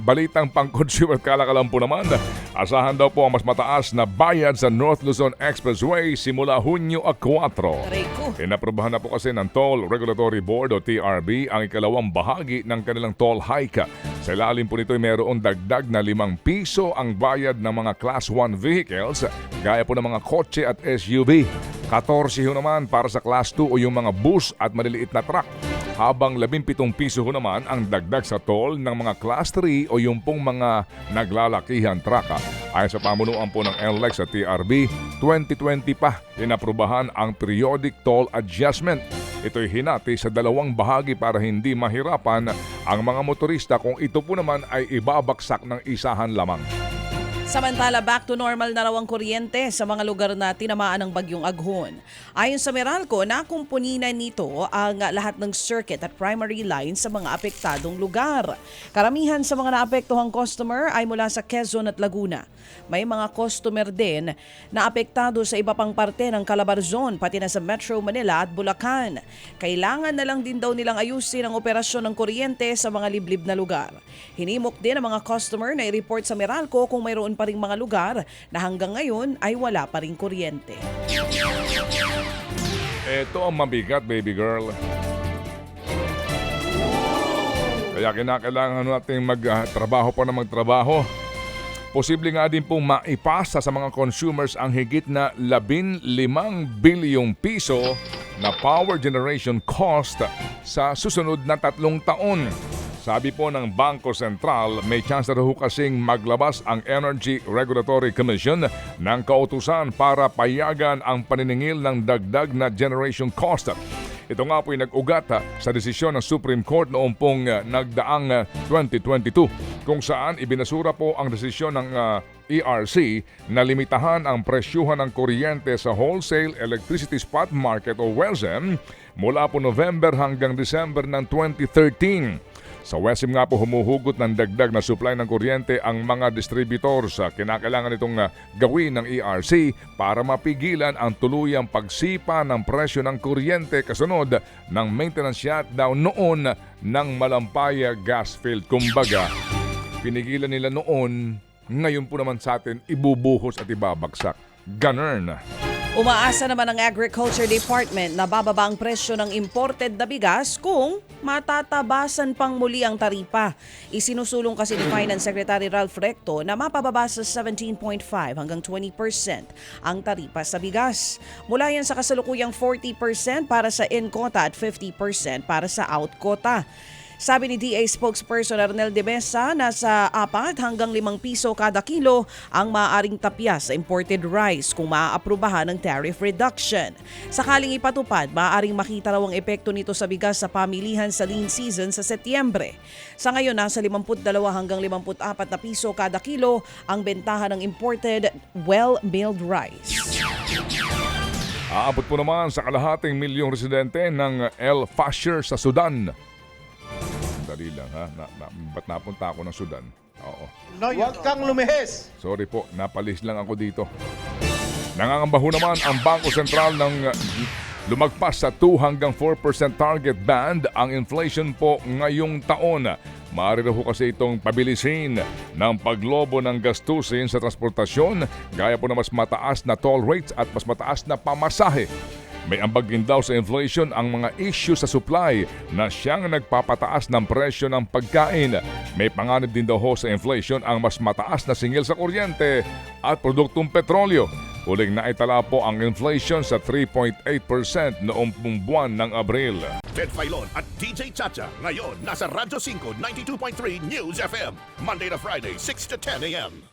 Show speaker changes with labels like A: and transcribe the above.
A: balitang pang-consumer kalakalan po naman, asahan daw po ang mas mataas na bayad sa North Luzon Expressway simula Hunyo 4.
B: Aray ko.
A: Inaprobahan na po kasi ng Toll Regulatory Board o TRB ang ikalawang bahagi ng kanilang toll hike. Sa ilalim po nito ay mayroong dagdag na 5 piso ang bayad ng mga Class 1 vehicles gaya po ng mga kotse at SUV. 14 naman para sa Class 2 o yung mga bus at maliliit na truck. Habang 17 piso naman ang dagdag sa toll ng mga Class 3 o yung pong mga naglalakihan truck. Ayon sa pamunuan po ng NLEX sa TRB, 2020 pa inaprubahan ang periodic toll adjustment. Ito'y hinati sa dalawang bahagi para hindi mahirapan ang mga motorista kung ito po naman ay ibabaksak ng isahan lamang.
B: Samantala, back to normal na raw ang kuryente sa mga lugar na tinamaan ng bagyong Aghon. Ayon sa Meralco, nakumpuninan nito ang lahat ng circuit at primary lines sa mga apektadong lugar. Karamihan sa mga naapektuhang customer ay mula sa Quezon at Laguna. May mga customer din na apektado sa iba pang parte ng Calabarzon, pati na sa Metro Manila at Bulacan. Kailangan na lang din daw nilang ayusin ang operasyon ng kuryente sa mga liblib na lugar. Hinimok din ang mga customer na i-report sa Meralco kung mayroon pa ring mga lugar na hanggang ngayon ay wala pa ring kuryente.
A: Ito ang mabigat, baby girl. Kaya kinakailangan natin magtrabaho pa na magtrabaho. Posible nga din pong maipasa sa mga consumers ang higit na 15 bilyong piso na power generation cost sa susunod na 3 taon. Sabi po ng Bangko Sentral, may chance na raw kasing maglabas ang Energy Regulatory Commission ng kautusan para payagan ang paniningil ng dagdag na generation cost. Ito nga po ay nag-ugat sa desisyon ng Supreme Court noong pong nagdaang 2022 kung saan ibinasura po ang desisyon ng ERC na limitahan ang presyuhan ng kuryente sa Wholesale Electricity Spot Market o WESM mula po November hanggang December ng 2013. Sa WESM nga po humuhugot ng dagdag na supply ng kuryente ang mga distributors. Kinakailangan itong gawin ng ERC para mapigilan ang tuluyang pagsipa ng presyo ng kuryente kasunod ng maintenance shutdown noon ng Malampaya gas field. Kumbaga, pinigilan nila noon, ngayon po naman sa atin ibubuhos at ibabagsak. Ganun.
B: Umaasa naman ang Agriculture Department na bababa ang presyo ng imported na bigas kung matatabasan pang muli ang taripa. Isinusulong kasi ni Finance Secretary Ralph Recto na mapababa sa 17.5 hanggang 20% ang taripa sa bigas. Mula yan sa kasalukuyang 40% para sa in-quota at 50% para sa out-quota. Sabi ni DA spokesperson Arnel de Mesa, nasa 4 hanggang 5 piso kada kilo ang maaaring tapya sa imported rice kung maaaprubahan ng tariff reduction. Sakaling ipatupad, maaaring makita raw ang epekto nito sa bigas sa pamilihan sa lean season sa Setyembre. Sa ngayon, nasa 52 hanggang 54 na piso kada kilo ang bentahan ng imported well-milled rice.
A: Aabot po naman sa kalahating milyong residente ng El Fasher sa Sudan. Dali lang ha, ba't napunta ako ng Sudan? Oo.
C: Huwag kang lumihis!
A: Sorry po, napalis lang ako dito. Nangangambaho naman ang Bangko Sentral ng lumagpas sa 2 hanggang 4% target band ang inflation po ngayong taon. Maaari raw kasi itong pabilisin ng paglobo ng gastusin sa transportasyon gaya po na mas mataas na toll rates at mas mataas na pamasahe. May ambag din daw sa inflation ang mga issue sa supply na siyang nagpapataas ng presyo ng pagkain. May panganib din daw sa inflation ang mas mataas na singil sa kuryente at produktong petrolyo. Huling naitala po ang inflation sa 3.8% noong buwan ng Abril.
D: Ted Filon at DJ Chacha ngayon nasa Radyo 5 92.3 News FM Monday to Friday 6 to 10 a.m.